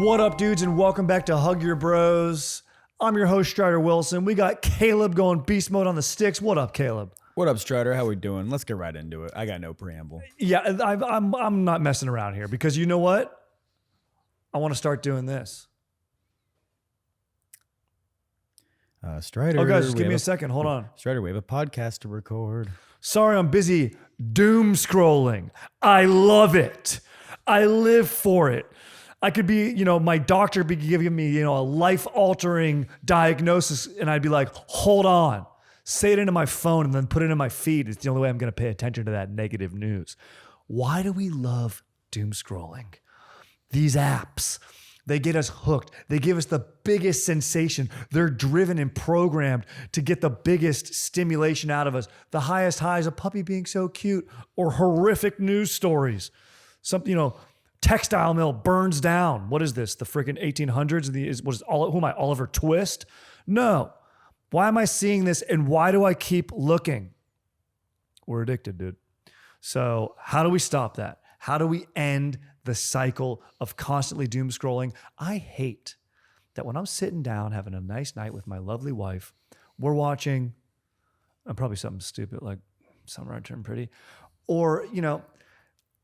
What up, dudes, and welcome back to Hug Your Bros. I'm your host, Strider Wilson. We got Caleb going beast mode on the sticks. What up, Caleb? What up, Strider? How we doing? Let's get right into it. I got no preamble. Yeah, I'm not messing around here because you know what? I want to start doing this. Strider. Oh, guys, just give me a second. Hold on. Strider, we have a podcast to record. Sorry, I'm busy doomscrolling. I love it. I live for it. I could be, my doctor be giving me, a life-altering diagnosis, and I'd be like, hold on. Say it into my phone and then put it in my feed. It's the only way I'm going to pay attention to that negative news. Why do we love doomscrolling? These apps, they get us hooked. They give us the biggest sensation. They're driven and programmed to get the biggest stimulation out of us. The highest highs, a puppy being so cute, or horrific news stories. Something, textile mill burns down. What is this? The freaking 1800s? Who am I? Oliver Twist? No. Why am I seeing this? And why do I keep looking? We're addicted, dude. So how do we stop that? How do we end the cycle of constantly doom scrolling? I hate that when I'm sitting down having a nice night with my lovely wife, we're watching probably something stupid like Summer I Turned Pretty, or,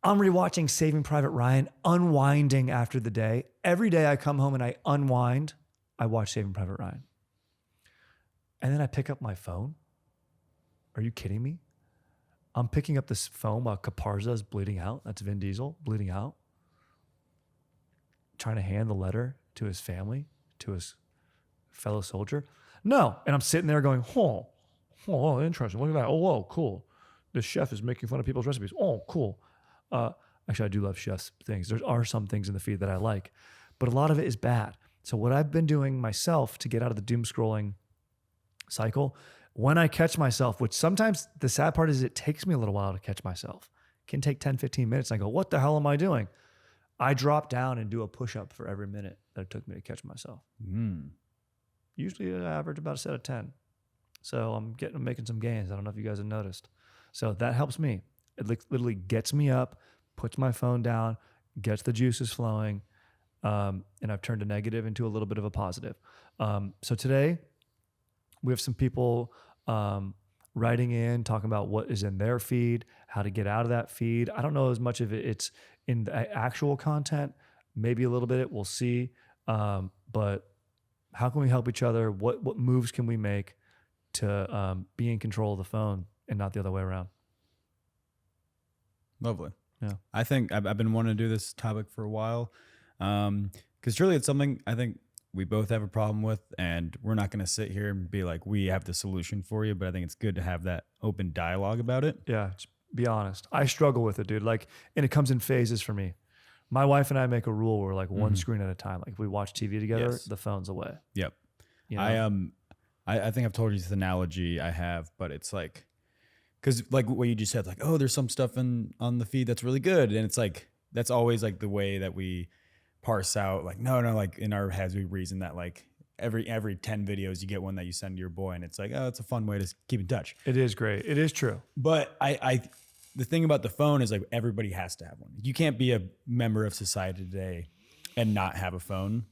I'm rewatching Saving Private Ryan, unwinding after the day. Every day I come home and I unwind, I watch Saving Private Ryan. And then I pick up my phone. Are you kidding me? I'm picking up this phone while Caparza is bleeding out. That's Vin Diesel bleeding out. Trying to hand the letter to his family, to his fellow soldier. No. And I'm sitting there going, oh, interesting. Look at that. Oh, whoa, cool. The chef is making fun of people's recipes. Oh, cool. Actually, I do love chef's things. There are some things in the feed that I like, but a lot of it is bad. So what I've been doing myself to get out of the doom scrolling cycle, when I catch myself, which sometimes the sad part is it takes me a little while to catch myself. It can take 10, 15 minutes. And I go, what the hell am I doing? I drop down and do a push-up for every minute that it took me to catch myself. Usually I average about a set of 10. So I'm making some gains. I don't know if you guys have noticed. So that helps me. It literally gets me up, puts my phone down, gets the juices flowing, and I've turned a negative into a little bit of a positive. So today, we have some people writing in, talking about what is in their feed, how to get out of that feed. I don't know as much of it's in the actual content, maybe a little bit, we'll see. But how can we help each other? What moves can we make to be in control of the phone and not the other way around? Lovely. Yeah. I think I've been wanting to do this topic for a while because truly it's something I think we both have a problem with, and we're not going to sit here and be like, we have the solution for you, but I think it's good to have that open dialogue about it. Yeah, just be honest. I struggle with it, dude. And it comes in phases for me. My wife and I make a rule where one screen at a time. Like if we watch TV together, the phone's away. Yep. I think I've told you this analogy I have, but it's like, because like what you just said, like, oh, there's some stuff on the feed that's really good. And it's like, that's always like the way that we parse out, like, no, like in our heads, we reason that like every 10 videos you get one that you send to your boy. And it's like, oh, it's a fun way to keep in touch. It is great. It is true. But the thing about the phone is like everybody has to have one. You can't be a member of society today and not have a phone.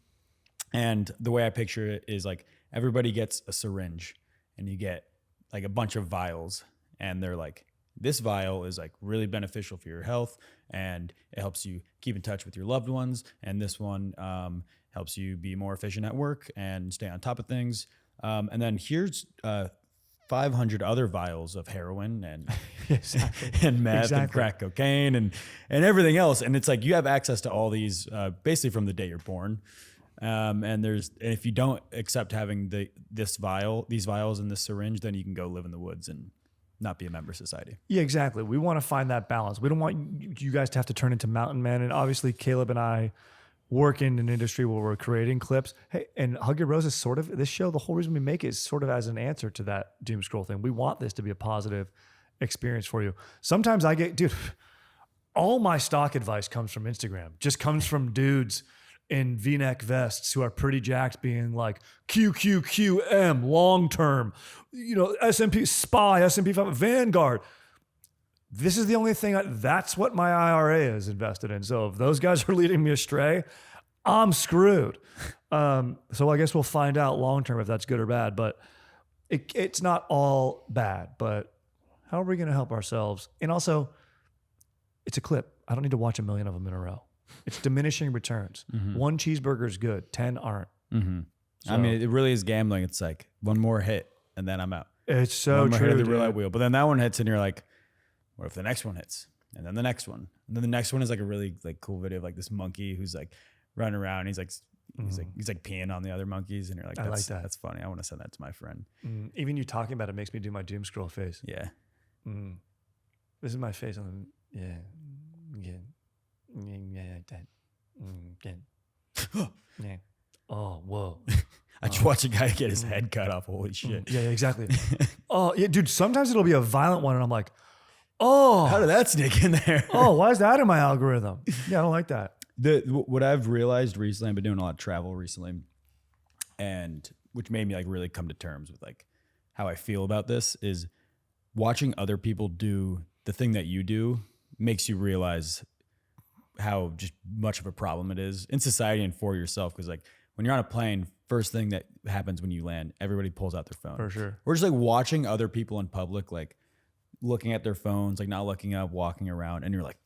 And the way I picture it is like everybody gets a syringe and you get like a bunch of vials. And they're like, this vial is like really beneficial for your health and it helps you keep in touch with your loved ones. And this one helps you be more efficient at work and stay on top of things. And then here's 500 other vials of heroin and and meth and crack cocaine and everything else. And it's like you have access to all these basically from the day you're born. And if you don't accept having these vials in this syringe, then you can go live in the woods and not be a member of society. Yeah, exactly. We want to find that balance. We don't want you guys to have to turn into mountain men. And obviously Caleb and I work in an industry where we're creating clips. Hey, and Hug Your Bros is sort of, this show, the whole reason we make it is sort of as an answer to that doom scroll thing. We want this to be a positive experience for you. Sometimes I get, dude, all my stock advice comes from Instagram, just comes from dudes in V-neck vests who are pretty jacked being like QQQM long term, S&P SPY, S&P 500, Vanguard. This is the only thing, that's what my IRA is invested in. So if those guys are leading me astray, I'm screwed. So I guess we'll find out long term if that's good or bad, but it's not all bad. But how are we going to help ourselves? And also, it's a clip. I don't need to watch a million of them in a row. It's diminishing returns. One cheeseburger is good. 10 aren't. I mean, it really is gambling. It's like one more hit and then I'm out. It's so one more true. hit of the roulette wheel. But then that one hits and you're like, what if the next one hits? And then the next one. And then the next one is like a really like cool video of like this monkey who's like running around. He's like peeing on the other monkeys. And you're like, I like that. That's funny. I want to send that to my friend. Even you talking about it makes me do my Doomscroll face. Yeah. This is my face on the, yeah. Oh, whoa. I just watched a guy get his head cut off. Holy shit. Yeah, exactly. Oh, yeah, dude, sometimes it'll be a violent one and I'm like, oh. How did that sneak in there? Oh, why is that in my algorithm? Yeah, I don't like that. What I've realized recently, I've been doing a lot of travel recently, and which made me like really come to terms with like how I feel about this is watching other people do the thing that you do makes you realize how just much of a problem it is in society and for yourself. Cause like when you're on a plane, first thing that happens when you land, everybody pulls out their phone. For sure. We're just like watching other people in public, like looking at their phones, like not looking up, walking around. And you're like,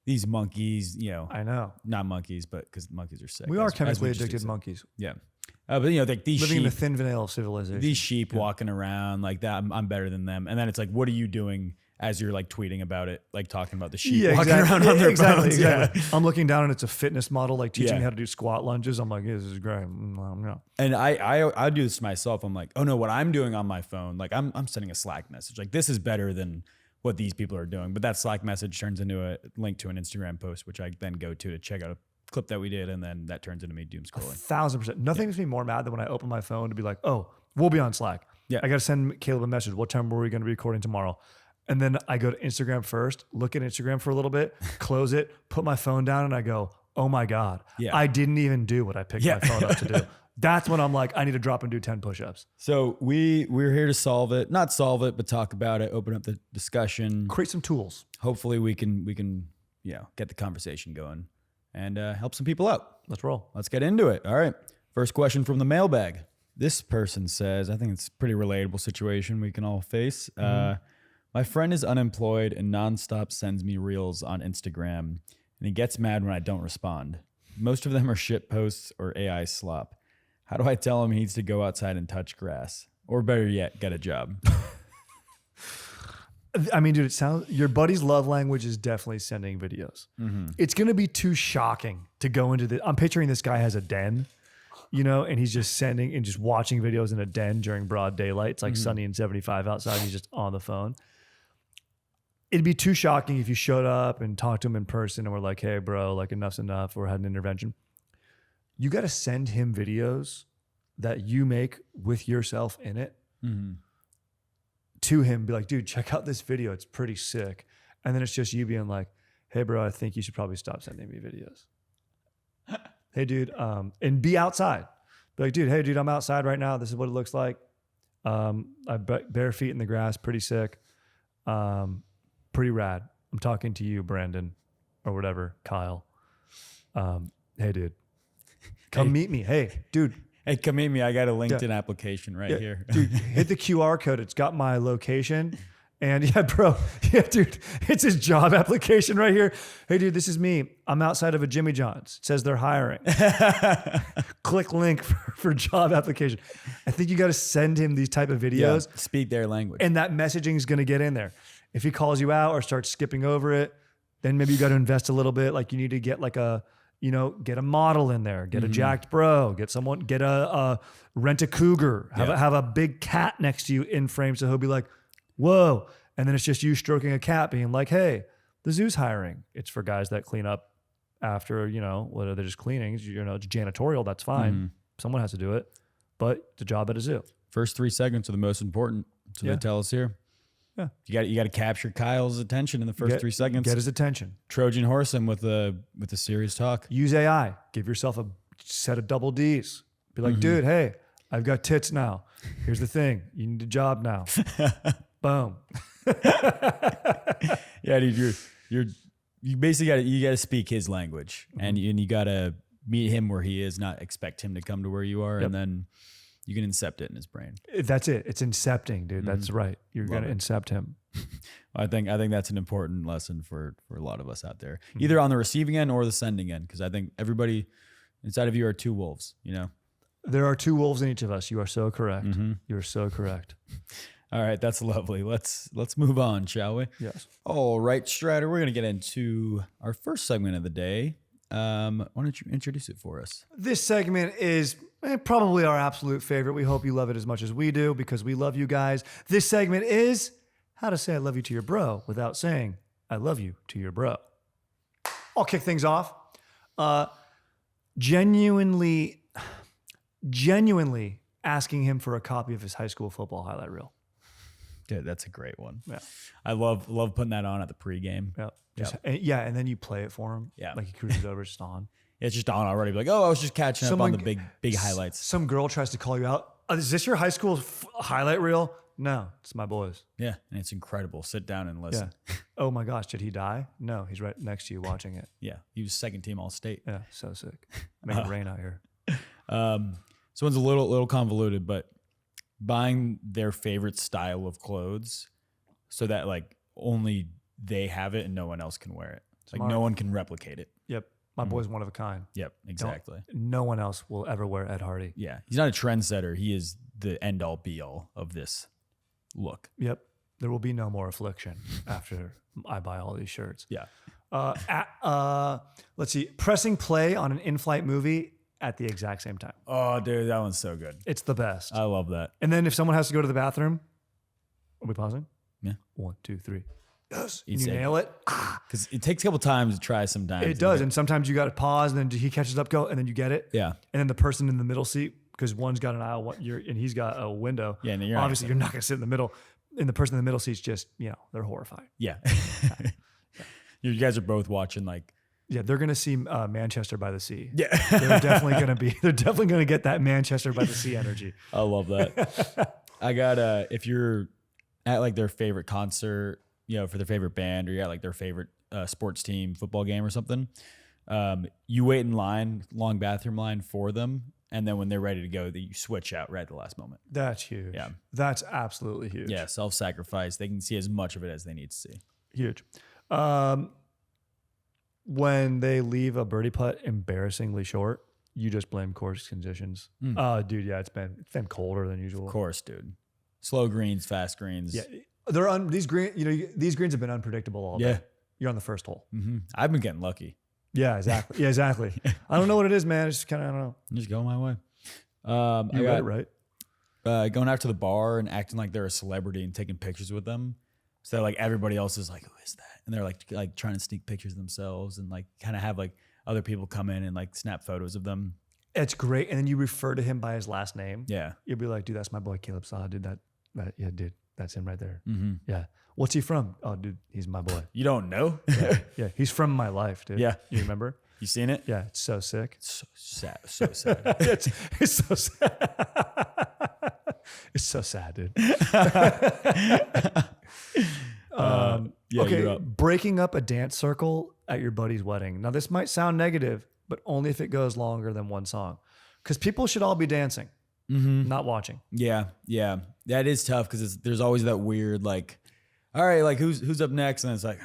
these monkeys, you know, I know. Not monkeys, but because monkeys are sick. We are as chemically we just addicted said. monkeys. Yeah. But you know, like these Living sheep, in the thin veil of civilization. these sheep walking around like that, I'm better than them. And then it's like, what are you doing as you're like tweeting about it, like talking about the sheep walking around on their phones? Exactly. I'm looking down and it's a fitness model, like teaching Yeah. me how to do squat lunges. I'm like, this is great. No. And I do this to myself. I'm like, oh no, what I'm doing on my phone, like I'm sending a Slack message. Like this is better than what these people are doing. But that Slack message turns into a link to an Instagram post, which I then go to check out a clip that we did. And then that turns into me doom scrolling. 1,000%. Nothing makes me more mad than when I open my phone to be like, oh, we'll be on Slack. Yeah. I got to send Caleb a message. What time were we going to be recording tomorrow? And then I go to Instagram first, look at Instagram for a little bit, close it, put my phone down, and I go, oh my God, I didn't even do what I picked my phone up to do. That's when I'm like, I need to drop and do 10 push-ups. So we're here to solve it, not solve it, but talk about it, open up the discussion. Create some tools. Hopefully we can, you know, get the conversation going and help some people out. Let's roll. Let's get into it. All right. First question from the mailbag. This person says, I think it's a pretty relatable situation we can all face. My friend is unemployed and nonstop sends me reels on Instagram, and he gets mad when I don't respond. Most of them are shit posts or AI slop. How do I tell him he needs to go outside and touch grass? Or better yet, get a job? I mean, dude, it sounds, your buddy's love language is definitely sending videos. It's going to be too shocking to go into the, I'm picturing this guy has a den, you know, and he's just sending and just watching videos in a den during broad daylight. It's like sunny and 75 outside. And he's just on the phone. It'd be too shocking if you showed up and talked to him in person and were like, hey, bro, like enough's enough, or had an intervention. You got to send him videos that you make with yourself in it to him. Be like, dude, check out this video. It's pretty sick. And then it's just you being like, hey, bro, I think you should probably stop sending me videos. Hey, dude, and be outside. Be like, dude, hey, dude, I'm outside right now. This is what it looks like. I bare feet in the grass, pretty sick. Pretty rad. I'm talking to you, Brandon, or whatever, Kyle. Hey, dude, come meet me. Hey, dude. Hey, come meet me. I got a LinkedIn application right here. Dude, hit the QR code. It's got my location. And yeah, bro. Yeah, dude, it's his job application right here. Hey, dude, this is me. I'm outside of a Jimmy John's. It says they're hiring. Click link for job application. I think you got to send him these type of videos. Yeah, speak their language. And that messaging is going to get in there. If he calls you out or starts skipping over it, then maybe you got to invest a little bit. Like you need to get like a, you know, get a model in there, get a jacked bro, get rent a cougar, have a big cat next to you in frame. So he'll be like, whoa. And then it's just you stroking a cat being like, hey, the zoo's hiring. It's for guys that clean up after, you know, whether they're just cleaning, you know, it's janitorial. That's fine. Someone has to do it, but it's a job at a zoo. First 3 seconds are the most important. So they tell us here. Yeah. You got to capture Kyle's attention in the first 3 seconds. Get his attention. Trojan horse him with a serious talk. Use AI. Give yourself a set of double D's. Be like, dude, hey, I've got tits now. Here's the thing. You need a job now. Boom. Yeah, dude, you basically you gotta speak his language, and you gotta meet him where he is, not expect him to come to where you are, and then you can incept it in his brain. That's it. It's incepting, dude. That's right. You're Love gonna incept him. I think that's an important lesson for a lot of us out there, either on the receiving end or the sending end, because I think everybody inside of you are two wolves. You know, there are two wolves in each of us. You are so correct. You are so correct. All right, that's lovely. Let's move on, shall we? Yes. All right, Strider, we're gonna get into our first segment of the day. Why don't you introduce it for us? This segment is probably our absolute favorite. We hope you love it as much as we do because we love you guys. This segment is how to say I love you to your bro without saying I love you to your bro. I'll kick things off. Genuinely asking him for a copy of his high school football highlight reel. Dude, that's a great one. Yeah. I love putting that on at the pregame. Yeah. And then you play it for him. Yeah. Like he cruises over, it's just on. It's just on already. Like, oh, I was just catching up on the big highlights. Some girl tries to call you out. Is this your high school highlight reel? No, it's my boys. Yeah, and it's incredible. Sit down and listen. Yeah. Oh my gosh, did he die? No, he's right next to you watching it. Yeah, he was second team All State. Yeah, so sick. Make it rain out here. This one's a little convoluted, but buying their favorite style of clothes so that like only they have it and no one else can wear it. Like no one can replicate it. Yep. My boy's one of a kind. Yep, exactly. No one else will ever wear Ed Hardy. Yeah, he's not a trendsetter. He is the end all be all of this look. Yep. There will be no more affliction after I buy all these shirts. Yeah. Let's see. Pressing play on an in-flight movie at the exact same time. Oh, dude, that one's so good. It's the best. I love that. And then if someone has to go to the bathroom, are we pausing? Yeah. 1, 2, 3. Yes. You'd You say- nail it. Because it takes a couple times to try sometimes. It does. And sometimes you got to pause and then he catches up, go, and then you get it. Yeah. And then the person in the middle seat, because one's got an aisle and he's got a window. Yeah, no, you're not obviously you're not going to sit in the middle. And the person in the middle seat's just, they're horrified. Yeah. You guys are both watching like. Yeah, they're going to see Manchester by the Sea. Yeah. They're definitely going to get that Manchester by the Sea energy. I love that. I got if you're at like their favorite concert, for their favorite band, or you're at like their favorite sports team football game or something, you wait in line, long bathroom line for them. And then when they're ready to go, you switch out right at the last moment. That's huge. Yeah. That's absolutely huge. Yeah. Self-sacrifice. They can see as much of it as they need to see. Huge. When they leave a birdie putt embarrassingly short, you just blame course conditions. Dude, yeah, it's been colder than usual. Of course, dude. Slow greens, fast greens. Yeah, these greens have been unpredictable all day. Yeah. You're on the first hole. Mm-hmm. I've been getting lucky. Yeah, exactly. Yeah, exactly. I don't know what it is, man. It's just kind of, I don't know. Just go my way. You got it right. Going out to the bar and acting like they're a celebrity and taking pictures with them. So that like everybody else is like, who is that? And they're like trying to sneak pictures of themselves and like kind of have like other people come in and like snap photos of them. It's great. And then you refer to him by his last name. Yeah. You'll be like, dude, that's my boy Caleb Saw. Dude, yeah, dude, that's him right there. Mm-hmm. Yeah. What's he from? Oh, dude, he's my boy. You don't know? Yeah. He's from my life, dude. Yeah. You remember? You seen it? Yeah. It's so sick. It's so sad. So sad. It's so sad. It's so sad, dude. Yeah, okay, you're up. breaking up a dance circle at your buddy's wedding. Now, this might sound negative, but only if it goes longer than one song. Because people should all be dancing, not watching. Yeah. That is tough because there's always that weird like, all right, like who's up next? And it's like,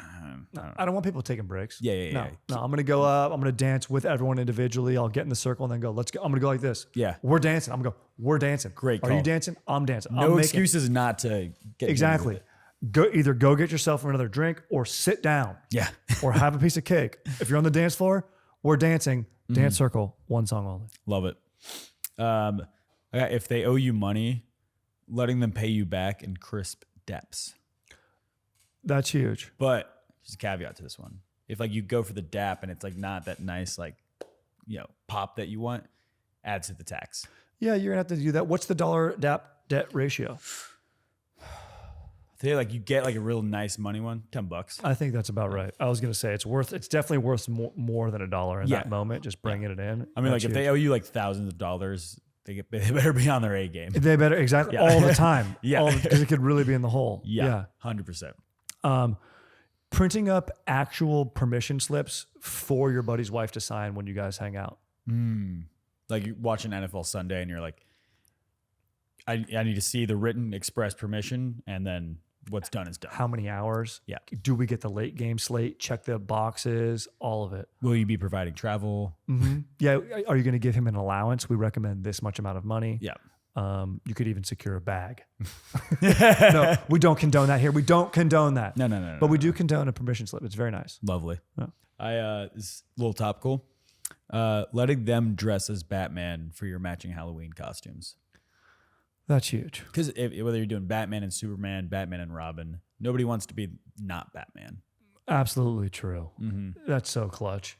I don't want people taking breaks. Yeah. No, I'm going to go up. I'm going to dance with everyone individually. I'll get in the circle and then go, let's go. I'm going to go like this. Yeah. We're dancing. I'm going to go, we're dancing. Great Are call. you dancing? I'm dancing. No excuses not to get Exactly. Either go get yourself another drink or sit down. Yeah. Or have a piece of cake. If you're on the dance floor, we're dancing. Dance circle, one song only. Love it. If they owe you money, letting them pay you back in crisp deps. That's huge. But there's a caveat to this one. If like you go for the dap and it's like not that nice, like, pop that you want, adds to the tax. Yeah, you're gonna have to do that. What's the dollar debt ratio? I think like you get like a real nice money one, $10. I think that's about right. I was gonna say it's definitely worth more than $1 in that moment. Just bringing it in. I mean, like if they owe you like thousands of dollars, they better be on their A game. They better all the time. Yeah, because it could really be in the hole. Yeah, 100%. printing up actual permission slips for your buddy's wife to sign when you guys hang out. Like you watch an NFL Sunday and you're like, I need to see the written express permission, and then what's done is done. How many hours? Yeah. Do we get the late game slate? Check the boxes, all of it. Will you be providing travel? Yeah. Are you going to give him an allowance? We recommend this much amount of money. Yeah. You could even secure a bag. No, we don't condone that here. We don't condone that. No. But we do condone a permission slip. It's very nice. Lovely. Yeah. This is a little topical. Letting them dress as Batman for your matching Halloween costumes. That's huge. Because whether you're doing Batman and Superman, Batman and Robin, nobody wants to be not Batman. Absolutely true. That's so clutch.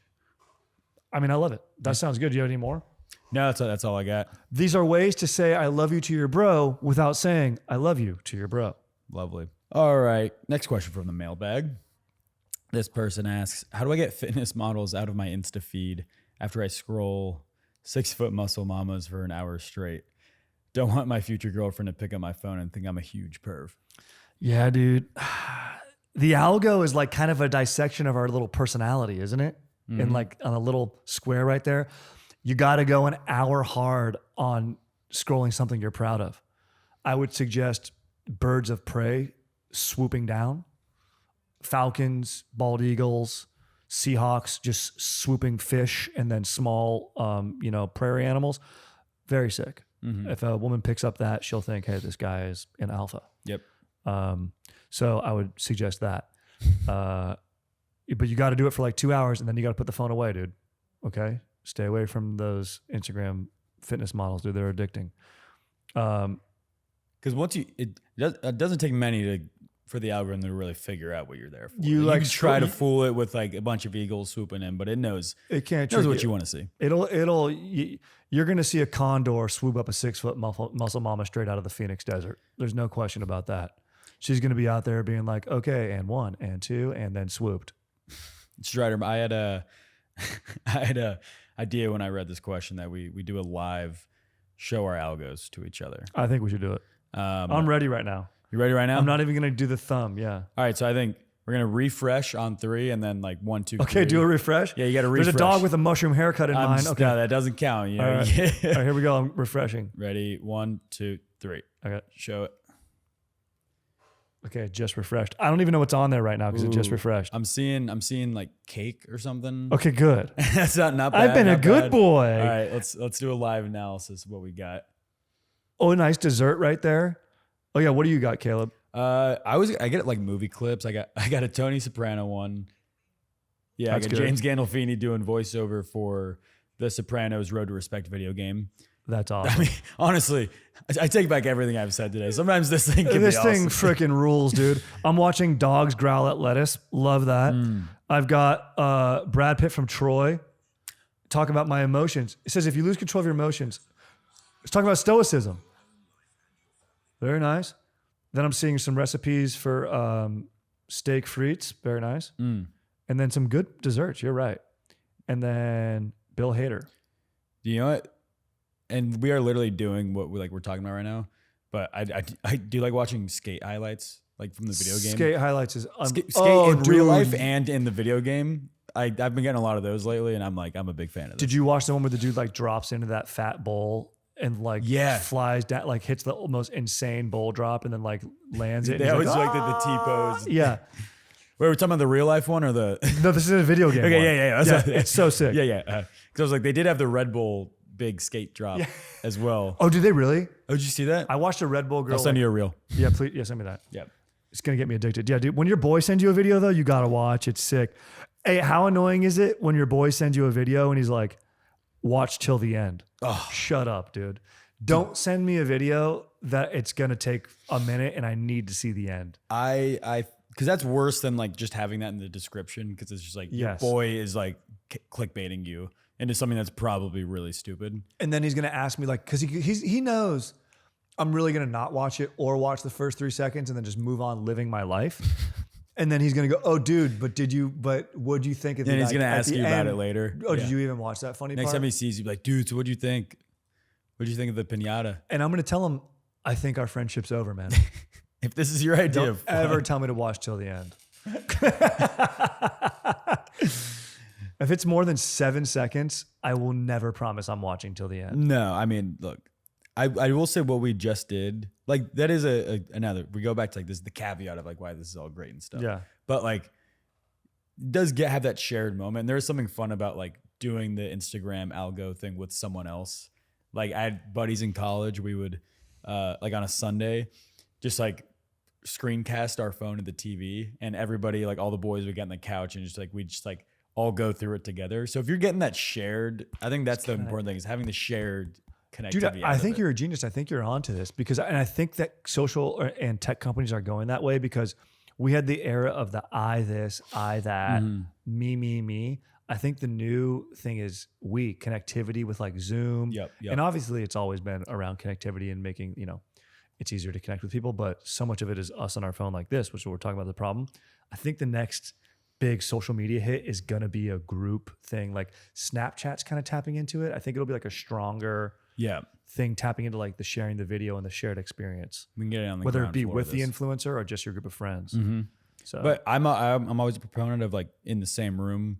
I mean, I love it. That sounds good. Do you have any more? No, that's all I got. These are ways to say I love you to your bro without saying I love you to your bro. Lovely. All right. Next question from the mailbag. This person asks, how do I get fitness models out of my Insta feed after I scroll 6-foot muscle mamas for an hour straight? Don't want my future girlfriend to pick up my phone and think I'm a huge perv. Yeah, dude. The algo is like kind of a dissection of our little personality, isn't it? And like on a little square right there, you got to go an hour hard on scrolling something you're proud of. I would suggest birds of prey swooping down, falcons, bald eagles, Seahawks just swooping fish, and then small, prairie animals. Very sick. If a woman picks up that, she'll think, hey, this guy is an alpha. Yep. So I would suggest that. But you got to do it for like 2 hours, and then you got to put the phone away, dude. Okay? Stay away from those Instagram fitness models, dude. They're addicting. Because once it doesn't take many for the algorithm to really figure out what you're there for. You like can try to fool it with like a bunch of eagles swooping in, but it knows what you want to see. You're going to see a condor swoop up a 6-foot muscle mama straight out of the Phoenix desert. There's no question about that. She's going to be out there being like, okay, and 1 and 2, and then swooped. Strider, I had a idea when I read this question that we do a live show our algos to each other. I think we should do it. I'm ready right now. You ready right now? I'm not even going to do the thumb. Yeah. All right. So I think we're going to refresh on 3 and then like 1, 2, 3. Okay. Do a refresh. Yeah. You got to refresh. There's a dog with a mushroom haircut in mine. Okay. No, that doesn't count. You know? All right. All right. Here we go. I'm refreshing. Ready? 1, 2, 3. Okay. Show it. Okay. Just refreshed. I don't even know what's on there right now because it just refreshed. I'm seeing like cake or something. Okay. Good. That's not bad. I've been a good boy. All right. Let's do a live analysis of what we got. Oh, nice dessert right there. Oh yeah. What do you got, Caleb? I get like movie clips. I got a Tony Soprano one. Yeah, That's I got good. James Gandolfini doing voiceover for the Sopranos Road to Respect video game. That's awesome. I mean, honestly, I take back everything I've said today. Sometimes this thing can be awesome. This thing freaking rules, dude. I'm watching dogs growl at lettuce. Love that. I've got Brad Pitt from Troy talking about my emotions. It says if you lose control of your emotions, it's talking about stoicism. Very nice. Then I'm seeing some recipes for steak frites. Very nice. And then some good desserts. You're right. And then Bill Hader. You know what? And we are literally doing what we're talking about right now. But I do like watching skate highlights, like from the video game. Skate highlights is skate in real life and in the video game. I've been getting a lot of those lately, and I'm a big fan of it. Did you watch the one where the dude like drops into that fat bowl and like flies down, like hits the most insane bowl drop and then like lands it? They always like the T-pose. Yeah. Wait, we're talking about the real life one or the? No, this is a video game. Okay, one. yeah. It's so sick. Yeah. Because I was like, they did have the Red Bull big skate drop as well. Oh, did they really? Oh, did you see that? I watched a Red Bull girl. I'll send you a reel. Yeah, please. Yeah, send me that. Yeah. It's going to get me addicted. Yeah, dude. When your boy sends you a video though, you got to watch. It's sick. Hey, how annoying is it when your boy sends you a video and he's like, watch till the end? Oh, shut up, dude. Don't send me a video that it's going to take a minute and I need to see the end. Because that's worse than like just having that in the description, because it's just like your boy is like clickbaiting you into something that's probably really stupid. And then he's going to ask me like, because he knows I'm really going to not watch it or watch the first 3 seconds and then just move on living my life. And then he's going to go, oh, dude, but what'd you think of the And he's going to ask you about it later. Oh, did you even watch that funny Next part? time he sees you, be like, dude, so what'd you think? What'd you think of the piñata? And I'm going to tell him, I think our friendship's over, man. If this is your idea Don't ever tell me to watch till the end. If it's more than 7 seconds, I will never promise I'm watching till the end. No, I mean, look, I will say what we just did, like that is another, we go back to like this, the caveat of like why this is all great and stuff. Yeah. But like, does have that shared moment. There's something fun about like doing the Instagram algo thing with someone else. Like I had buddies in college, we would like on a Sunday, just like screencast our phone to the TV, and everybody, like all the boys would get on the couch and just like, we just like all go through it together. So if you're getting that shared, I think that's the important thing, is having the shared connectivity. Dude, I think you're a genius. I think you're onto this because, and I think that social and tech companies are going that way because we had the era of the I this, I that, me. I think the new thing is connectivity with like Zoom. Yep. And obviously it's always been around connectivity and making, it's easier to connect with people, but so much of it is us on our phone like this, which is what we're talking about the problem. I think the next big social media hit is going to be a group thing. Like Snapchat's kind of tapping into it. I think it'll be like a stronger thing tapping into like the sharing the video and the shared experience. We can get it on the whether it ground be floor with of the this. influencer or just your group of friends. So, But I'm always a proponent of like in the same room,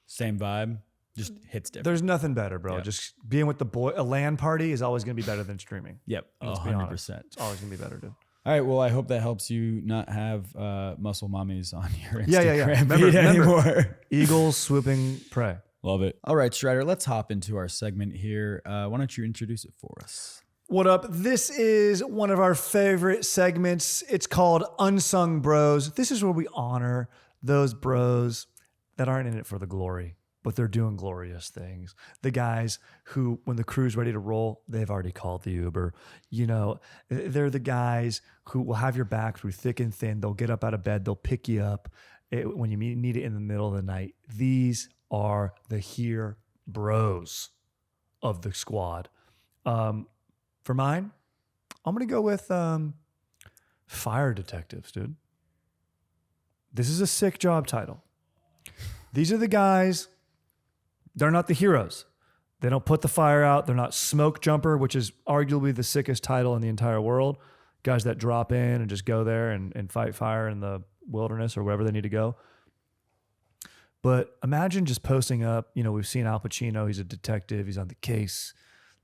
same vibe, just hits different. there's nothing better, bro. Yeah. Just being with the boy. A LAN party is always going to be better than streaming. Yep, Let's be honest. 100%. It's always going to be better, dude. All right, well, I hope that helps you not have muscle mommies on your Instagram Yeah. feed anymore. Eagles swooping prey. Love it. All right, Strider, let's hop into our segment here. Why don't you introduce it for us? What up? This is one of our favorite segments. It's called Unsung Bros. This is where we honor those bros that aren't in it for the glory, but they're doing glorious things. The guys who, when the crew's ready to roll, they've already called the Uber. They're the guys who will have your back through thick and thin. They'll get up out of bed. They'll pick you up when you need it in the middle of the night. These are the here bros of the squad. For mine, I'm going to go with fire detectives, dude. This is a sick job title. These are the guys, they're not the heroes. They don't put the fire out. They're not smoke jumper, which is arguably the sickest title in the entire world. Guys that drop in and just go there and fight fire in the wilderness or wherever they need to go. But imagine just posting up, we've seen Al Pacino, he's a detective, he's on the case.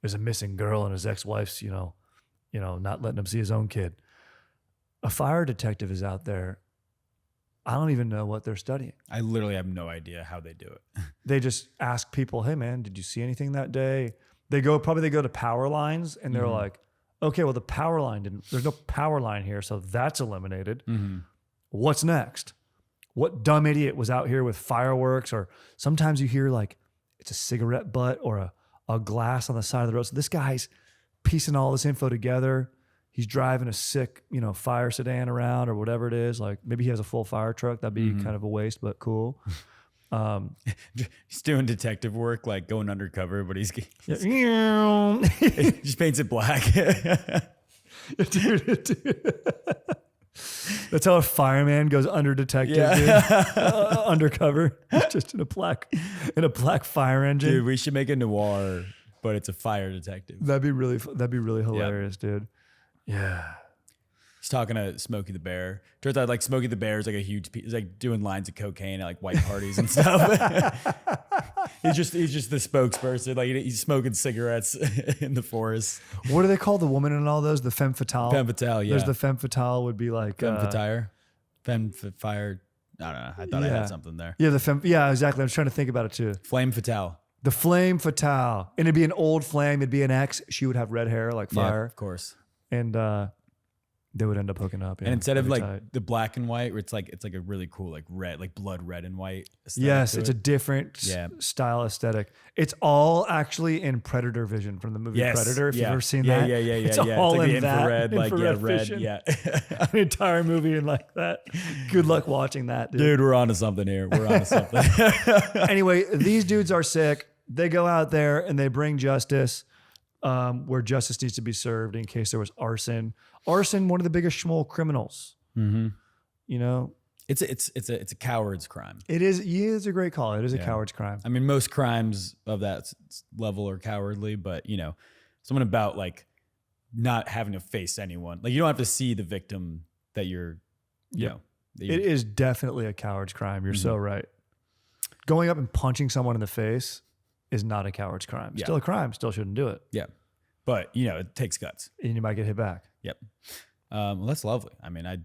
There's a missing girl and his ex-wife's, not letting him see his own kid. A fire detective is out there. I don't even know what they're studying. I literally have no idea how they do it. They just ask people, hey man, did you see anything that day? They go to power lines and they're like, okay, well the power line there's no power line here. So that's eliminated. What's next? What dumb idiot was out here with fireworks? Or sometimes you hear like, it's a cigarette butt or a glass on the side of the road. So this guy's piecing all this info together. He's driving a sick, fire sedan around or whatever it is. Like maybe he has a full fire truck. That'd be kind of a waste, but cool. He's doing detective work, like going undercover, but he's Yeah. he just paints it black. Dude. That's how a fireman goes under detective, dude. Undercover, just in a black fire engine. Dude, we should make a noir, but it's a fire detective. That'd be really hilarious, dude. Yeah. He's talking to Smokey the Bear. Turns out like Smokey the Bear is like a huge piece, like doing lines of cocaine at like white parties and stuff. he's just the spokesperson. Like he's smoking cigarettes in the forest. What do they call the woman in all those? The femme fatale. Femme fatale, yeah. There's the femme fatale would be like Femme fatire. Femme fire. I don't know. I thought I had something there. Yeah, the femme. Yeah, exactly. I was trying to think about it too. Flame fatale. The flame fatale, and it'd be an old flame. It'd be an ex. She would have red hair like fire. Yeah, of course. And they would end up hooking up. Yeah, and instead of like tight. the black and white, where it's like a really cool like red, like blood red and white. Yes, it's a different style aesthetic. It's all actually in Predator vision from the movie Predator. If you've ever seen that, Yeah. It's all all like in the infrared, that. like Infrared red, vision. yeah. An entire movie in like that. Good luck watching that, Dude, we're onto something here. We're onto something. Anyway, these dudes are sick. They go out there and they bring justice where justice needs to be served in case there was arson. Arson, one of the biggest schmoll criminals. It's a coward's crime. It is. Yeah, it's a great call. It is a coward's crime. I mean, most crimes of that level are cowardly, but something about like not having to face anyone. Like you don't have to see the victim that you're, It is definitely a coward's crime. You're so right. Going up and punching someone in the face is not a coward's crime. Yeah. Still a crime. Still shouldn't do it. Yeah. But, you know, it takes guts. And you might get hit back. Yep. Well, that's lovely. I mean, I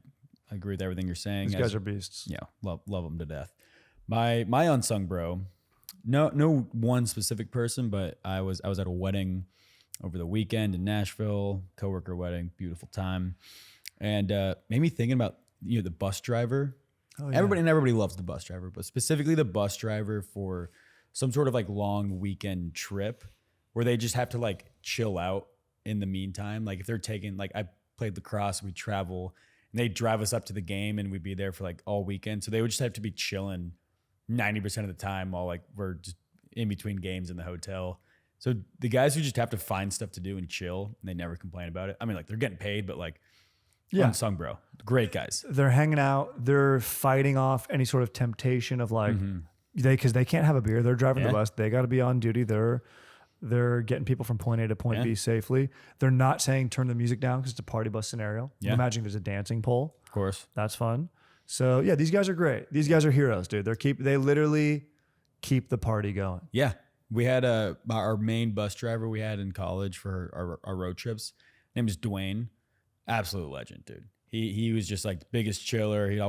agree with everything you're saying. These guys are beasts. Yeah, love them to death. My unsung bro, no one specific person, but I was at a wedding over the weekend in Nashville, coworker wedding, beautiful time, and made me thinking about the bus driver. Oh, yeah. Everybody loves the bus driver, but specifically the bus driver for some sort of like long weekend trip where they just have to like chill out in the meantime. Like if they're taking, like I played lacrosse, we travel and they drive us up to the game and we'd be there for like all weekend. So they would just have to be chilling 90% of the time while like we're just in between games in the hotel. So the guys who just have to find stuff to do and chill and they never complain about it. I mean, like they're getting paid, but like unsung bro, great guys. They're hanging out. They're fighting off any sort of temptation of like, because they can't have a beer. They're driving the bus. They got to be on duty. They're getting people from point A to point B safely. They're not saying turn the music down because it's a party bus scenario. Yeah. Imagine there's a dancing pole. Of course. That's fun. So yeah, these guys are great. These guys are heroes, dude. They literally keep the party going. Yeah. We had our main bus driver we had in college for our road trips. Name is Dwayne. Absolute legend, dude. He was just like the biggest chiller. We'd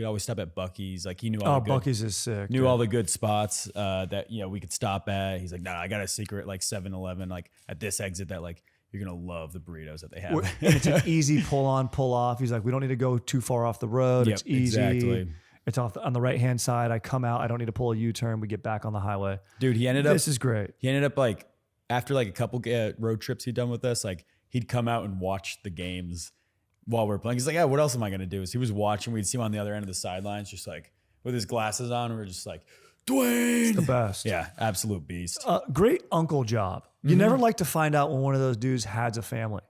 always stop at Buc-ee's. Like he knew all Buc-ee's is sick. Knew all the good spots that we could stop at. He's like, nah, I got a secret like 7-Eleven, like at this exit that like you're gonna love the burritos that they have. And it's an easy pull on, pull off. He's like, we don't need to go too far off the road. Yep, it's easy. Exactly. It's on the right hand side. I come out. I don't need to pull a U-turn. We get back on the highway. Dude, This is great. He ended up like after like a couple road trips he'd done with us, like he'd come out and watch the games while we're playing. He's like, yeah, what else am I going to do? So he was watching. We'd see him on the other end of the sidelines, just like with his glasses on. And we're just like, Dwayne. It's the best. Yeah, absolute beast. Great uncle job. You never like to find out when one of those dudes has a family.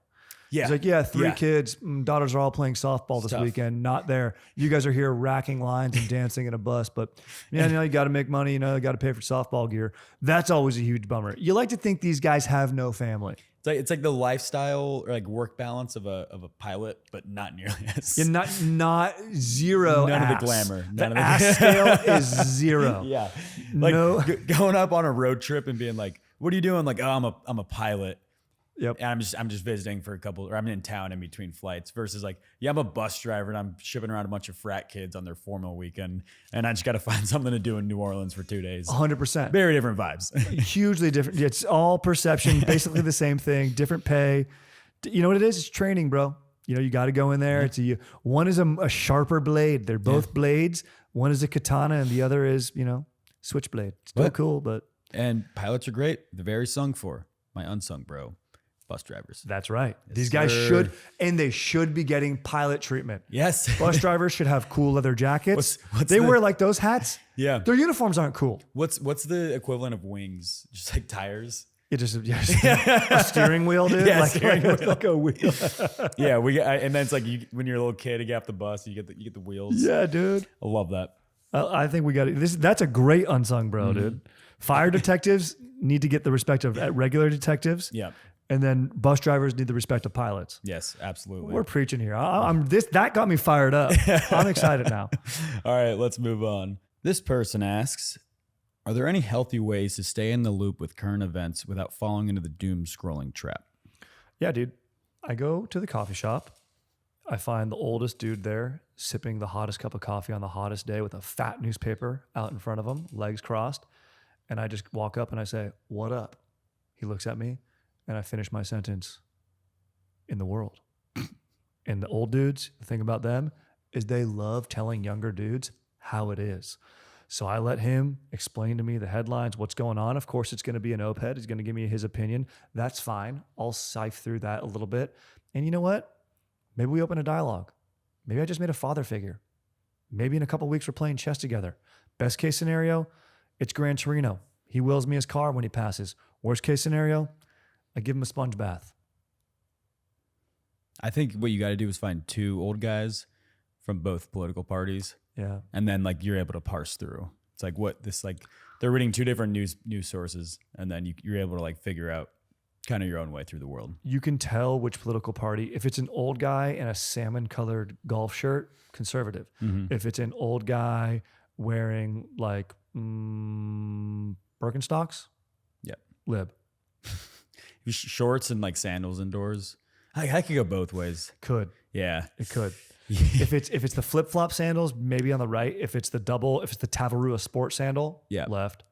Yeah. He's like, yeah, 3 kids. Daughters are all playing softball this weekend. Not there. You guys are here racking lines and dancing in a bus. But, you got to make money. You got to pay for softball gear. That's always a huge bummer. You like to think these guys have no family. It's like the lifestyle or like work balance of a pilot, but not nearly as. You're not zero. None ass. of the glamour. The ass scale is zero. Yeah, like going up on a road trip and being like, "What are you doing?" Like, "Oh, I'm a pilot." Yep. And I'm just visiting for a couple, or I'm in town in between flights. Versus like, yeah, I'm a bus driver and I'm shipping around a bunch of frat kids on their formal weekend, and I just got to find something to do in New Orleans for 2 days. 100%. Very different vibes. Hugely different. It's all perception, basically the same thing, different pay. You know what it is? It's training, bro. You got to go in there. One is a sharper blade. They're both blades. One is a katana and the other is, switchblade. Still cool, but. And pilots are great. They're very sung for. My unsung bro. Bus drivers. That's right. These guys should be getting pilot treatment. Yes. Bus drivers should have cool leather jackets. What's they wear like those hats. Yeah. Their uniforms aren't cool. What's the equivalent of wings? Just like tires? It just a steering wheel, dude. Yeah, like a wheel. Yeah, and then it's like when you're a little kid, you get off the bus, you get the wheels. Yeah, dude. I love that. I think we got it. That's a great unsung bro, dude. Fire detectives need to get the respect of regular detectives. Yeah. And then bus drivers need the respect of pilots. Yes, absolutely. We're preaching here. That got me fired up. I'm excited now. All right, let's move on. This person asks, are there any healthy ways to stay in the loop with current events without falling into the doom scrolling trap? Yeah, dude. I go to the coffee shop. I find the oldest dude there sipping the hottest cup of coffee on the hottest day with a fat newspaper out in front of him, legs crossed. And I just walk up and I say, "What up?" He looks at me. And I finish my sentence, in the world. And the old dudes, the thing about them is they love telling younger dudes how it is. So I let him explain to me the headlines, what's going on. Of course, it's going to be an op-ed. He's going to give me his opinion. That's fine. I'll sift through that a little bit. And you know what? Maybe we open a dialogue. Maybe I just made a father figure. Maybe in a couple of weeks, we're playing chess together. Best case scenario, it's Gran Torino. He wills me his car when he passes. Worst case scenario, I give him a sponge bath. I think what you got to do is find 2 old guys from both political parties. Yeah. And then like you're able to parse through. It's like they're reading 2 different news sources, and then you're able to like figure out kind of your own way through the world. You can tell which political party. If it's an old guy in a salmon-colored golf shirt, conservative. If it's an old guy wearing like Birkenstocks, lib. Shorts and like sandals indoors. I could go both ways. Could. Yeah, It could. If it's the flip-flop sandals, maybe on the right. If it's the Tavarua sport sandal, left.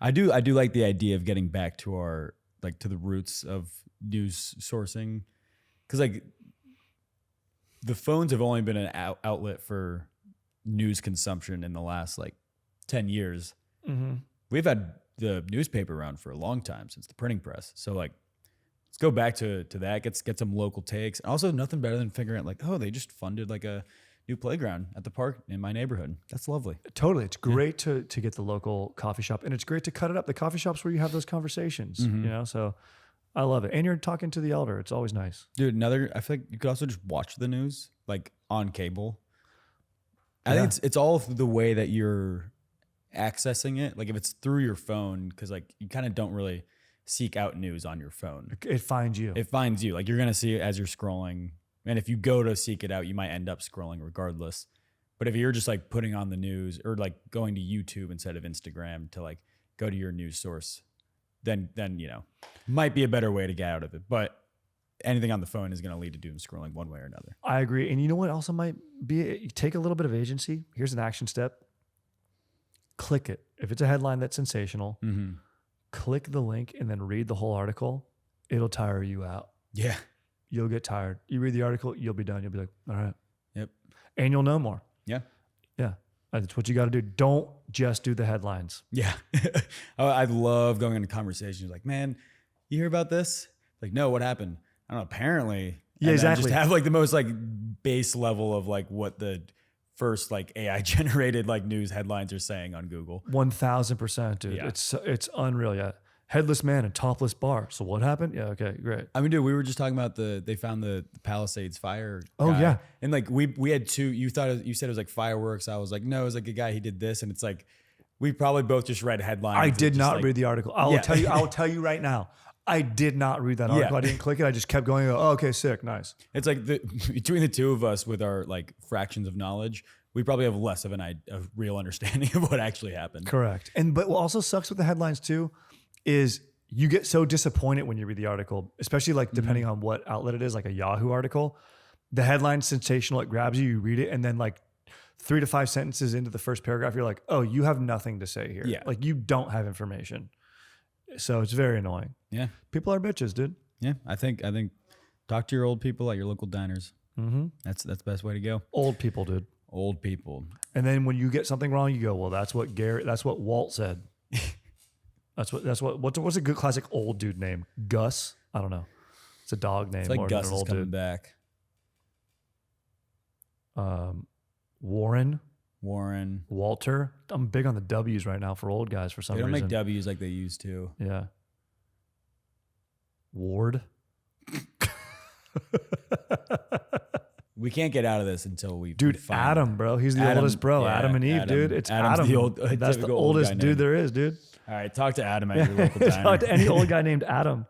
I do like the idea of getting back to our to the roots of news sourcing, because like the phones have only been an outlet for news consumption in the last like 10 years. We've had the newspaper around for a long time, since the printing press. So like, let's go back to that. Get some local takes. Also, nothing better than figuring out like, oh, they just funded like a new playground at the park in my neighborhood. That's lovely. Totally. It's great to get the local coffee shop, and it's great to cut it up. The coffee shops where you have those conversations, you know? So I love it. And you're talking to the elder. It's always nice. Dude, I feel like you could also just watch the news like on cable. I think it's all the way that you're accessing it. Like if it's through your phone, because like you kind of don't really seek out news on your phone. It finds you. It finds you. Like you're going to see it as you're scrolling. And if you go to seek it out, you might end up scrolling regardless. But if you're just like putting on the news, or like going to YouTube instead of Instagram to like go to your news source, then you know, might be a better way to get out of it. But anything on the phone is going to lead to doom scrolling one way or another. I agree. And you know what also might be? You take a little bit of agency. Here's an action step. Click it. If it's a headline that's sensational, click the link and then read the whole article. It'll tire you out. Yeah. You'll get tired. You read the article, you'll be done. You'll be like, all right. Yep. And you'll know more. Yeah. Yeah. That's what you got to do. Don't just do the headlines. Yeah. I love going into conversations like, man, you hear about this? Like, no, what happened? I don't know. Apparently. Yeah, exactly. Just have like the most like base level of like what the first like AI generated like news headlines are saying on Google. 1000%, dude. Yeah. It's unreal. Yeah. Headless man in topless bar. So what happened? Yeah. Okay. Great. I mean, dude, we were just talking about they found the Palisades fire. Oh guy. yeah. And like we had two. You said it was like fireworks. I was like, no, it was like a guy. He did this, and it's like we probably both just read headlines. I did not like, read the article. I will tell you right now. I did not read that article. I didn't click it. I just kept going. Oh, okay, sick, nice. It's like between the two of us with our like fractions of knowledge, we probably have less of a real understanding of what actually happened. Correct. But what also sucks with the headlines too is you get so disappointed when you read the article, especially like depending on what outlet it is, like a Yahoo article. The headline's sensational. It grabs you. You read it, and then like 3 to 5 sentences into the first paragraph, you're like, oh, you have nothing to say here. Yeah. Like you don't have information. So it's very annoying. Yeah. People are bitches, dude. Yeah. I think talk to your old people at your local diners. That's the best way to go. Old people, dude. Old people. And then when you get something wrong, you go, well, that's what Walt said. What's a good classic old dude name? Gus? I don't know. It's a dog name. It's like more Gus than an is old coming dude. back. Warren. Walter. I'm big on the W's right now for old guys for some They don't reason. make W's like they used to. Yeah. Ward. We can't get out of this until we Dude, find Adam, bro. He's the Adam, oldest bro. yeah, Adam and Eve, Adam. dude. It's Adam's Adam. the old- That's the typical old oldest guy dude name. there is, dude. All right, talk to Adam at your local diner. Talk to any old guy named Adam.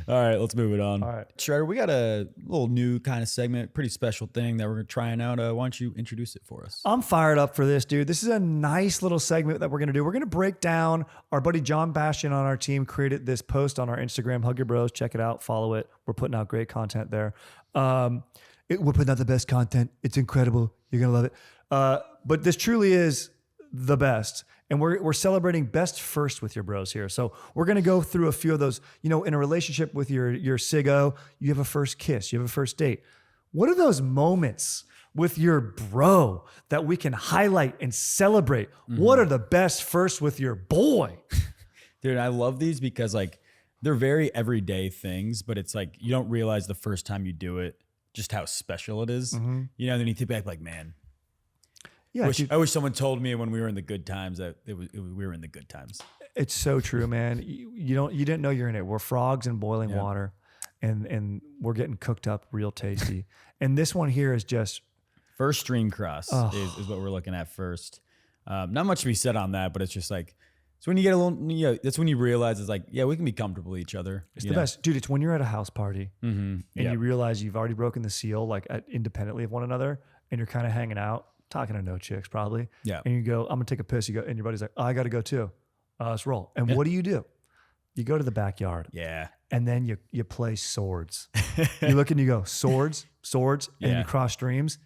All right, let's move it on. All right. Shredder, we got a little new kind of segment, pretty special thing that we're trying out. Why don't you introduce it for us? I'm fired up for this, dude. This is a nice little segment that we're going to do. We're going to break down. Our buddy John Bastian on our team created this post on our Instagram, Hug Your Bros. Check it out. Follow it. We're putting out great content there. We're putting out the best content. It's incredible. You're going to love it. But this truly is the best. And we're celebrating best first with your bros here. So we're going to go through a few of those. You know, in a relationship with your siggo, you have a first kiss, you have a first date. What are those moments with your bro that we can highlight and celebrate? What are the best first with your boy? Dude, I love these because like they're very everyday things, but it's like you don't realize the first time you do it just how special it is. You know, then you think back like, man, Yeah, I wish someone told me when we were in the good times that we were in the good times. it's so true, man. You didn't know you're in it. We're frogs in boiling water, and we're getting cooked up real tasty. And this one here is just First stream cross is what we're looking at first. Not much to be said on that, but it's just like So when you get a little, that's when you realize it's like, yeah, we can be comfortable with each other. It's the best. Dude, it's when you're at a house party Mm-hmm. and you realize you've already broken the seal, like independently of one another, and you're kind of hanging out, talking to no chicks probably. Yeah. And you go, I'm gonna take a piss. You go, and your buddy's like, oh, I gotta go too. Let's roll. And what do? You go to the backyard. Yeah. And then you play swords. You look and you go, swords, and you cross streams.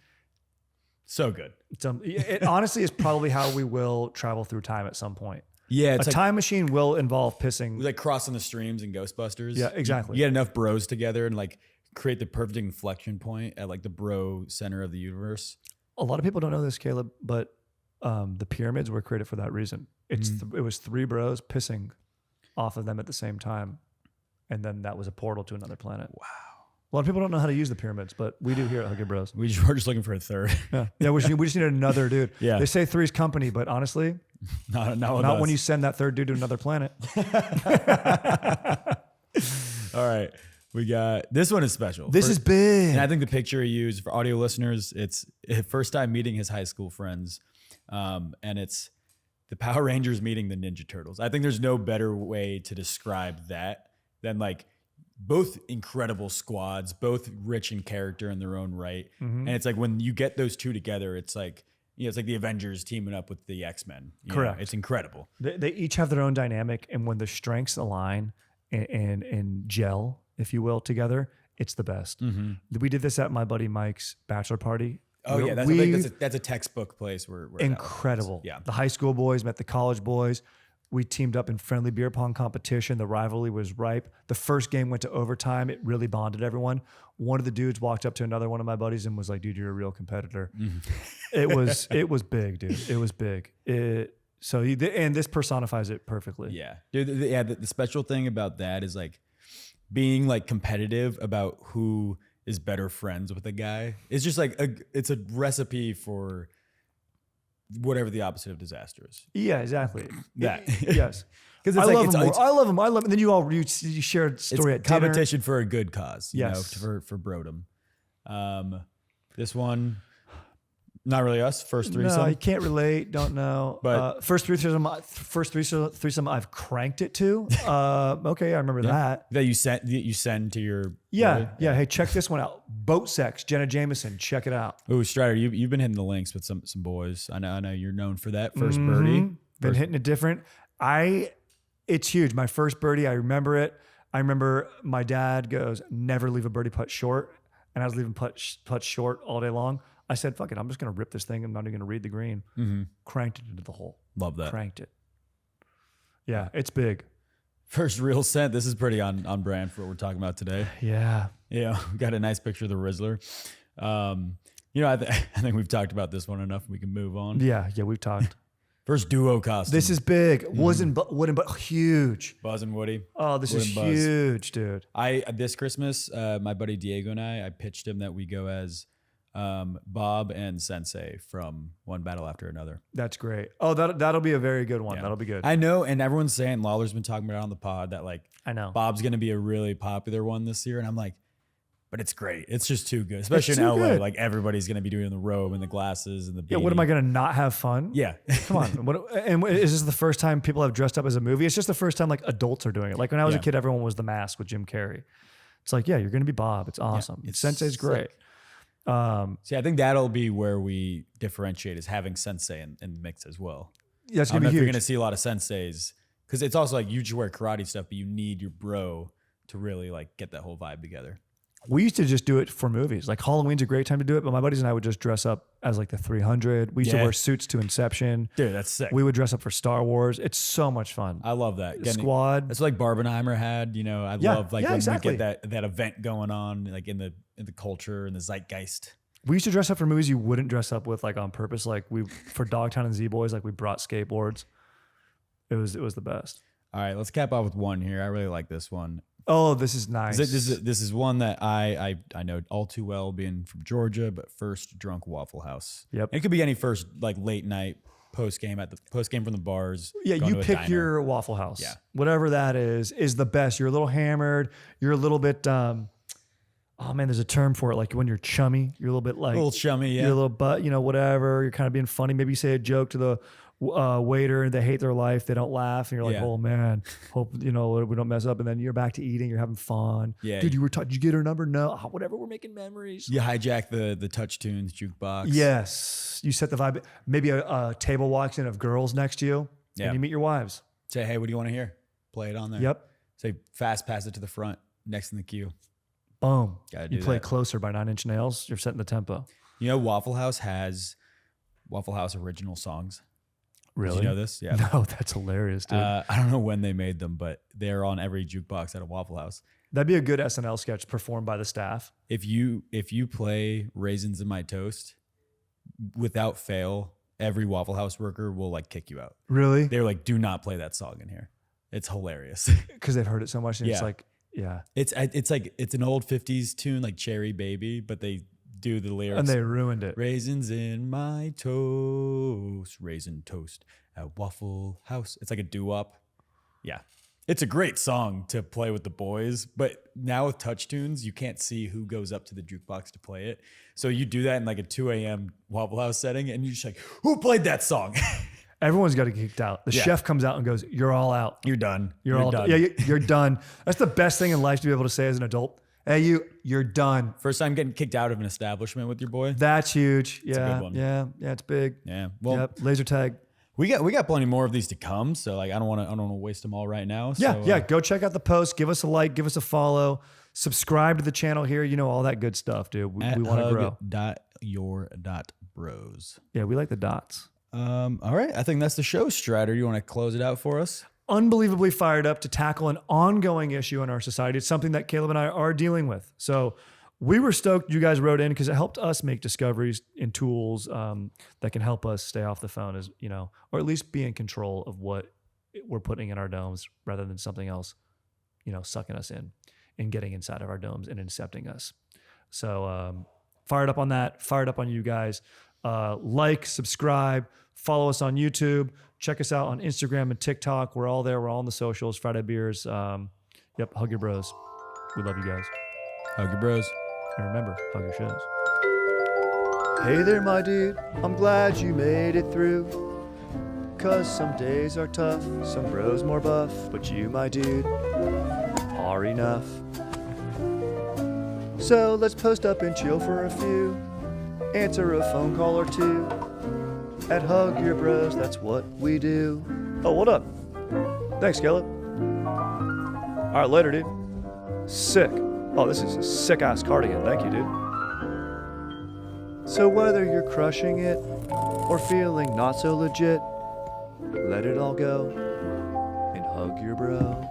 So good. It honestly is probably how we will travel through time at some point. Yeah. It's a time machine will involve pissing. Like crossing the streams in Ghostbusters. Yeah, exactly. You get enough bros together and like create the perfect inflection point at like the bro center of the universe. A lot of people don't know this, Caleb, but the pyramids were created for that reason. It was 3 bros pissing off of them at the same time. And then that was a portal to another planet. Wow. A lot of people don't know how to use the pyramids, but we do here at Huggy Bros. We're just looking for a third. Yeah, we just need another dude. Yeah. They say 3's company, but honestly, not when you send that third dude to another planet. All right. We got, this one is special. This is big. And I think the picture he used for audio listeners, it's his first time meeting his high school friends. And it's the Power Rangers meeting the Ninja Turtles. I think there's no better way to describe that than like both incredible squads, both rich in character in their own right. And it's like when you get those two together, it's like, it's like the Avengers teaming up with the X-Men. Correct. It's incredible. They each have their own dynamic. And when the strengths align and gel, if you will, together, it's the best. We did this at my buddy Mike's bachelor party. Oh yeah, that's a textbook place where incredible. Yeah, the high school boys met the college boys. We teamed up in friendly beer pong competition. The rivalry was ripe. The first game went to overtime. It really bonded everyone. One of the dudes walked up to another one of my buddies and was like, "Dude, you're a real competitor." It was big, dude. It was big. And this personifies it perfectly. Yeah, dude. The special thing about that is like being like competitive about who is better friends with a guy. It's just like it's a recipe for whatever the opposite of disaster is. Yeah, exactly. Yes. Because I love him more. I love him. And then you shared story at competition for a good cause. Yes. For brodom. This one, not really us. First threesome. No, you can't relate. Don't know. But first threesome I've cranked it to. Okay, I remember that. That you send to your yeah. Hey, check this one out. Boat sex, Jenna Jameson. Check it out. Oh, Strider, you've been hitting the links with some boys. I know you're known for that. First birdie. Been hitting it different. It's huge. My first birdie, I remember it. I remember my dad goes, "Never leave a birdie putt short," and I was leaving putt short all day long. I said, "Fuck it, I'm just gonna rip this thing. I'm not even gonna read the green." Cranked it into the hole. Love that. Cranked it. Yeah, it's big. First real scent. This is pretty on brand for what we're talking about today. Yeah. Yeah. We got a nice picture of the Rizzler. I think we've talked about this one enough. We can move on. Yeah, we've talked. First duo costume. This is big. Wooden, but huge. Buzz and Woody. Oh, this is huge, dude. This Christmas, my buddy Diego and I pitched him that we go as Bob and Sensei from One Battle After Another. That's great. Oh, that'll be a very good one. Yeah. That'll be good. I know, and everyone's saying, Lawler's been talking about it on the pod, that like I know Bob's going to be a really popular one this year, and I'm like, but it's great. It's just too good, especially in LA. Good. Like everybody's going to be doing the robe and the glasses and the beanie. Yeah, what am I going to not have fun? Yeah. Come on. And is this the first time people have dressed up as a movie? It's just the first time like adults are doing it. Like when I was a kid, everyone was The Mask with Jim Carrey. It's like, yeah, you're going to be Bob. It's awesome. Yeah, it's Sensei's great. See, I think that'll be where we differentiate, is having Sensei in the mix as well. Yeah, it's I don't going to know be if you're huge. going to see a lot of Senseis, because it's also like you just wear karate stuff, but you need your bro to really like get that whole vibe together. We used to just do it for movies. Like Halloween's a great time to do it, but my buddies and I would just dress up as like the 300. We used to wear suits to Inception. Dude, that's sick. We would dress up for Star Wars. It's so much fun. I love that. Squad. It's like Barbenheimer had, I love like when exactly. we get that event going on, like in the culture and the zeitgeist. We used to dress up for movies you wouldn't dress up with, like on purpose. Like for Dogtown and Z-Boys, like we brought skateboards. It was the best. All right, let's cap off with one here. I really like this one. Oh, this is nice. This is one that I know all too well, being from Georgia, but first drunk Waffle House. Yep. It could be any first like late night post game from the bars. Yeah, you pick your Waffle House. Yeah. Whatever that is the best. You're a little hammered. You're a little bit oh man, there's a term for it. Like when you're chummy, you're a little bit like a little chummy, yeah. You're a little whatever. You're kind of being funny. Maybe you say a joke to the waiter, they hate their life, they don't laugh, and you're like, Yeah. oh man, hope we don't mess up. And then you're back to eating, you're having fun. Yeah. Dude, did you get her number? No, oh, whatever. We're making memories. You hijack the Touch Tunes jukebox. Yes, you set the vibe. Maybe a table walks in of girls next to you, Yeah. and you meet your wives. Say, hey, what do you want to hear? Play it on there. Yep. Say, fast pass it to the front, next in the queue. Boom. Gotta You do play that. Closer by 9 Inch Nails. You're setting the tempo. You know, Waffle House has Waffle House original songs. Really? Did you know this? Yeah. No, that's hilarious, dude. I don't know when they made them, but they're on every jukebox at a Waffle House. That'd be a good SNL sketch performed by the staff. If you play Raisins in My Toast, without fail, every Waffle House worker will like kick you out. Really? They're like, do not play that song in here. It's hilarious. Because they've heard it so much, and it's Yeah. like, yeah. It's like it's an old 50s tune like Cherry Baby, but they do the lyrics. And they ruined it. Raisins in my toast, raisin toast at Waffle House. It's like a doo-wop. Yeah. It's a great song to play with the boys, but now with touch tunes, you can't see who goes up to the jukebox to play it. So you do that in like a 2 a.m. Waffle House setting, and you're just like, who played that song? Everyone's got to get kicked out. The Yeah. chef comes out and goes, "You're all out. You're done. You're all done. Yeah, you're done." That's the best thing in life to be able to say as an adult. Hey, you're done. First time getting kicked out of an establishment with your boy. That's huge. a Yeah, good one. yeah, it's big. Yeah. Well, Yep. Laser tag. we got plenty more of these to come. So like, I don't want to waste them all right now. Yeah, So, yeah. Go check out the post. Give us a like. Give us a follow. Subscribe to the channel here. You know all that good stuff, dude. We want to grow. Your.bros. Yeah, we like the dots. All right. I think that's the show, Strider. You want to close it out for us? Unbelievably fired up to tackle an ongoing issue in our society. It's something that Caleb and I are dealing with. So we were stoked you guys wrote in because it helped us make discoveries and tools that can help us stay off the phone, as you know, or at least be in control of what we're putting in our domes rather than something else, you know, sucking us in and getting inside of our domes and incepting us. So fired up on that, fired up on you guys. Like, subscribe, follow us on YouTube. Check us out on Instagram and TikTok. We're all there. We're all on the socials. Friday Beers. Yep. Hug your bros. We love you guys. Hug your bros. And remember, hug your shows. Hey there, my dude. I'm glad you made it through. 'Cause some days are tough, some bros more buff. But you, my dude, are enough. So let's post up and chill for a few. Answer a phone call or two. At Hug Your Bros, that's what we do. Oh, what up? Thanks, Caleb. All right, later, dude. Sick. Oh, this is a sick-ass cardigan. Thank you, dude. So whether you're crushing it or feeling not so legit, let it all go and hug your bro.